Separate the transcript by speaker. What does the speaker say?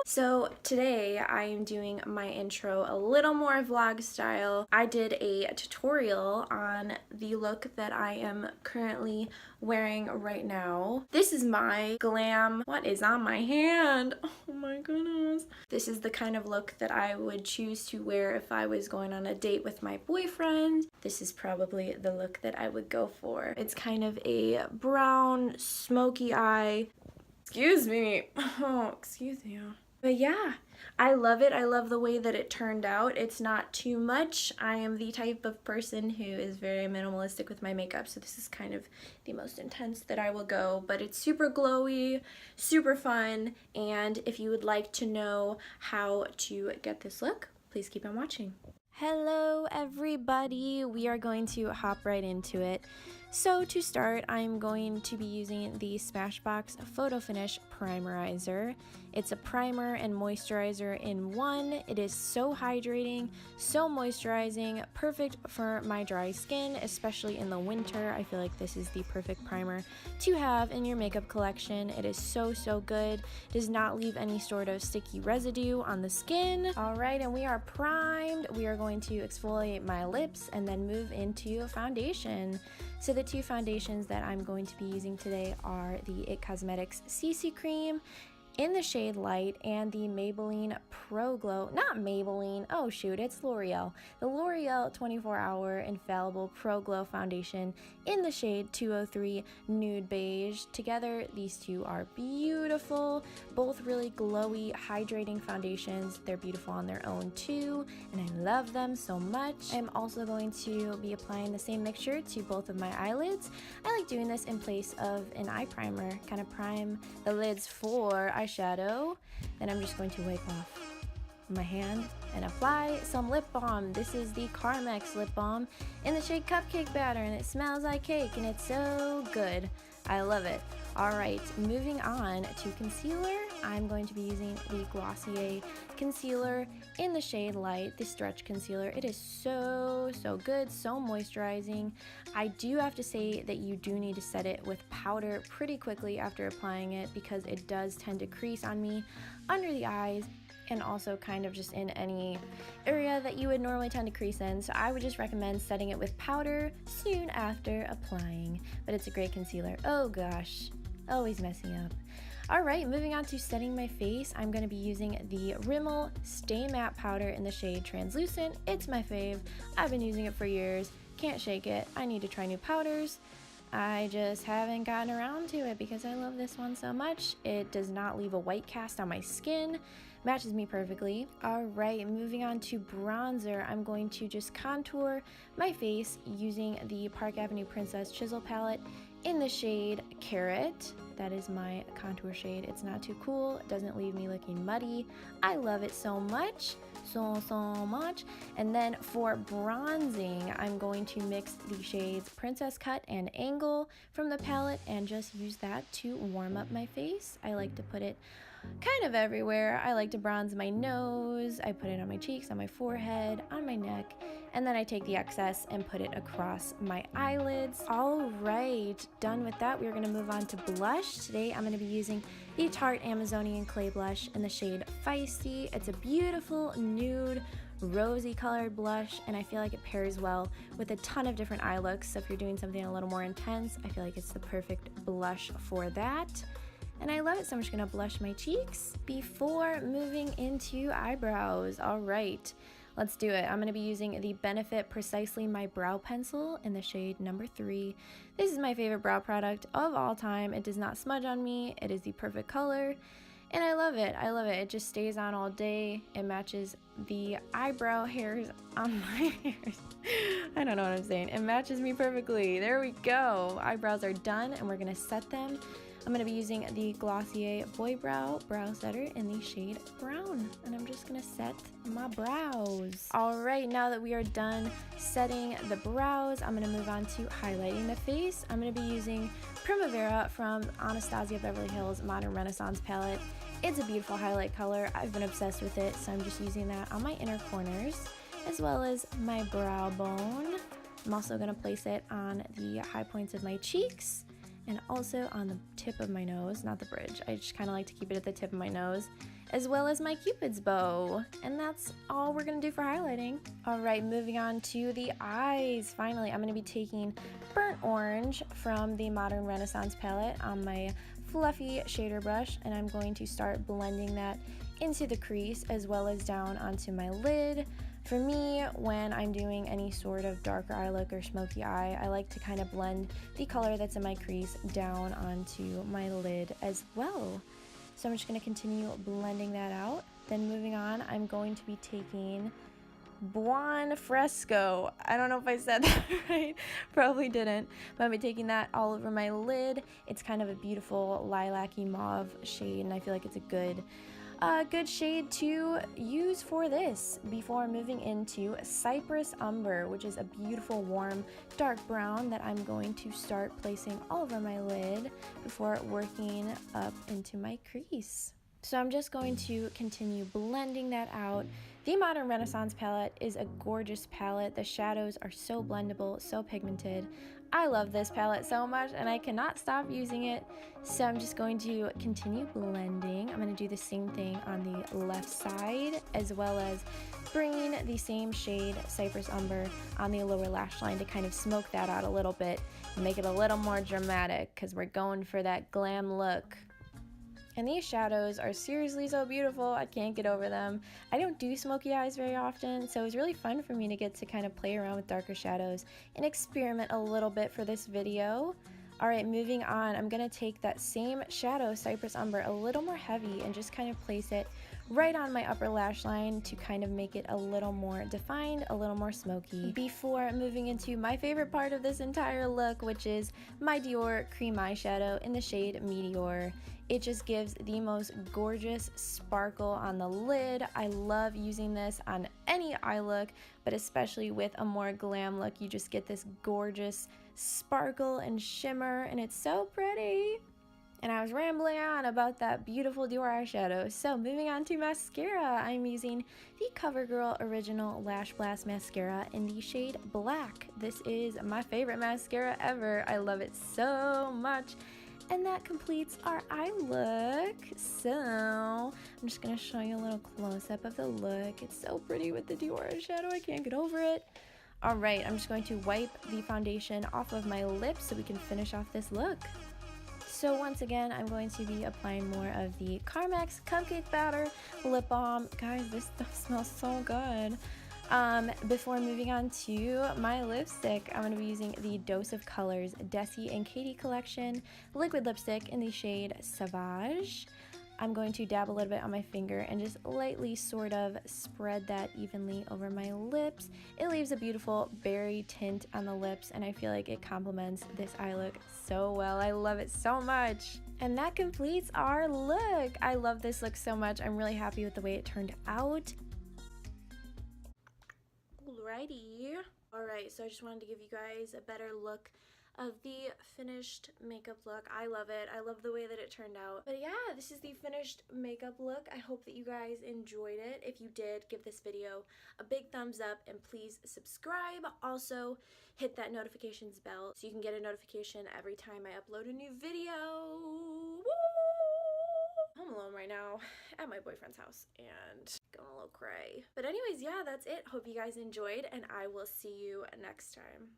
Speaker 1: So today I am doing my intro a little more vlog style. I did a tutorial on the look that I am currently wearing right now. This is my Glam. What is on my hand? Oh my goodness. This is the kind of look that I would choose to wear if I was going on a date with my boyfriend. This is probably the look that I would go for. It's kind of a brown, smoky eye. Excuse me. Oh, excuse you. But yeah, I love it. I love the way that it turned out. It's not too much. I am the type of person who is very minimalistic with my makeup, so this is kind of the most intense that I will go. But it's super glowy, super fun, and if you would like to know how to get this look, please keep on watching. Hello everybody, we are going to hop right into it. So to start, I'm going to be using the SMASHBOX Photo Finish Primerizer. It's a primer and moisturizer in one. It is so hydrating, so moisturizing, perfect for my dry skin, especially in the winter. I feel like this is the perfect primer to have in your makeup collection. It is so good. It does not leave any sort of sticky residue on the skin. Alright, and we are primed. We are going to exfoliate my lips and then move into foundation. So the two foundations that I'm going to be using today are the IT Cosmetics CC Cream in the shade Light and the Maybelline Pro Glow, not Maybelline, oh shoot, it's L'Oreal. The L'Oreal 24-Hour Infallible Pro Glow Foundation in the shade 203 Nude Beige. Together, these two are beautiful, both really glowy, hydrating foundations. They're beautiful on their own too, and I love them so much. I'm also going to be applying the same mixture to both of my eyelids. I like doing this in place of an eye primer, kind of prime the lids for eyeshadow. Then I'm just going to wipe off my hand and apply some lip balm. This is the Carmex lip balm in the shade Cupcake Batter, and it smells like cake and it's so good. I love it. Alright, moving on to concealer. I'm going to be using the Glossier concealer in the shade Light, the stretch concealer. It is so good, so moisturizing. I do have to say that you do need to set it with powder pretty quickly after applying it, because it does tend to crease on me under the eyes, and also kind of just in any area that you would normally tend to crease in. So I would just recommend setting it with powder soon after applying. But it's a great concealer. Oh gosh, always messing up. Alright, moving on to setting my face, I'm going to be using the RIMMEL Stay Matte Powder in the shade Translucent. It's my fave. I've been using it for years. Can't shake it. I need to try new powders. I just haven't gotten around to it because I love this one so much. It does not leave a white cast on my skin. Matches me perfectly. Alright, moving on to bronzer. I'm going to just contour my face using the Park Avenue Princess Chisel palette in the shade Carrot. That is my contour shade. It's not too cool. It doesn't leave me looking muddy. I love it so much. So much. And then for bronzing, I'm going to mix the shades Princess Cut and Angle from the palette and just use that to warm up my face. I like to put it kind of everywhere. I like to bronze my nose. I put it on my cheeks, on my forehead, on my neck, and then I take the excess and put it across my eyelids. Alright, done with that. We're going to move on to blush. Today I'm going to be using the Tarte Amazonian Clay Blush in the shade Feisty. It's a beautiful nude rosy colored blush, and I feel like it pairs well with a ton of different eye looks. So if you're doing something a little more intense, I feel like it's the perfect blush for that. And I love it, so I'm just going to blush my cheeks before moving into eyebrows. Alright, let's do it. I'm going to be using the Benefit Precisely My Brow Pencil in the shade number 3. This is my favorite brow product of all time. It does not smudge on me. It is the perfect color, and I love it. I love it. It just stays on all day. It matches the eyebrow hairs on my hairs. I don't know what I'm saying. It matches me perfectly. There we go. Eyebrows are done, and we're going to set them. I'm going to be using the Glossier Boy Brow Brow Setter in the shade Brown, and I'm just going to set my brows. Alright, now that we are done setting the brows, I'm going to move on to highlighting the face. I'm going to be using Primavera from Anastasia Beverly Hills Modern Renaissance palette. It's a beautiful highlight color. I've been obsessed with it, so I'm just using that on my inner corners as well as my brow bone. I'm also going to place it on the high points of my cheeks and also on the tip of my nose, not the bridge. I just kind of like to keep it at the tip of my nose, as well as my Cupid's bow. And that's all we're gonna do for highlighting. All right, moving on to the eyes. Finally, I'm gonna be taking Burnt Orange from the Modern Renaissance palette on my fluffy shader brush, and I'm going to start blending that into the crease as well as down onto my lid. For me, when I'm doing any sort of darker eye look or smoky eye, I like to kind of blend the color that's in my crease down onto my lid as well. So I'm just going to continue blending that out. Then moving on, I'm going to be taking Buon Fresco. I don't know if I said that right, probably didn't, but I'm taking that all over my lid. It's kind of a beautiful lilac-y mauve shade, and I feel like it's a good shade to use for this before moving into Cypress Umber, which is a beautiful warm dark brown that I'm going to start placing all over my lid before working up into my crease. So I'm just going to continue blending that out. The Modern Renaissance palette is a gorgeous palette. The shadows are so blendable, so pigmented. I love this palette so much and I cannot stop using it. So I'm just going to continue blending. I'm going to do the same thing on the left side, as well as bringing the same shade, Cypress Umber, on the lower lash line to kind of smoke that out a little bit and make it a little more dramatic, because we're going for that glam look. And these shadows are seriously so beautiful. I can't get over them. I don't do smoky eyes very often, so it was really fun for me to get to kind of play around with darker shadows and experiment a little bit for this video. Alright, moving on, I'm going to take that same shadow, Cypress Umber, a little more heavy and just kind of place it right on my upper lash line to kind of make it a little more defined, a little more smoky, before moving into my favorite part of this entire look, which is my Dior cream eyeshadow in the shade Meteor. It just gives the most gorgeous sparkle on the lid. I love using this on any eye look, but especially with a more glam look, you just get this gorgeous sparkle and shimmer, and it's so pretty. And I was rambling on about that beautiful Dior eyeshadow. So moving on to mascara, I'm using the COVERGIRL Original Lash Blast Mascara in the shade Black. This is my favorite mascara ever. I love it so much. And that completes our eye look. So I'm just gonna show you a little close-up of the look. It's so pretty with the Dior eyeshadow. I can't get over it. All right, I'm just going to wipe the foundation off of my lips so we can finish off this look. So once again, I'm going to be applying more of the Carmex Cupcake Batter Lip Balm. Guys, this stuff smells so good. Before moving on to my lipstick, I'm going to be using the Dose of Colors DESI and KATY collection liquid lipstick in the shade Sauvage. I'm going to dab a little bit on my finger and just lightly sort of spread that evenly over my lips. It leaves a beautiful berry tint on the lips, and I feel like it complements this eye look so well. I love it so much. And that completes our look. I love this look so much. I'm really happy with the way it turned out. Alrighty. Alright, so I just wanted to give you guys a better look of the finished makeup look. I love it. I love the way that it turned out. But yeah, this is the finished makeup look. I hope that you guys enjoyed it. If you did, give this video a big thumbs up and please subscribe. Also, hit that notifications bell so you can get a notification every time I upload a new video. Woo! Home alone right now at my boyfriend's house and going a little cray. But anyways, yeah, that's it. Hope you guys enjoyed, and I will see you next time.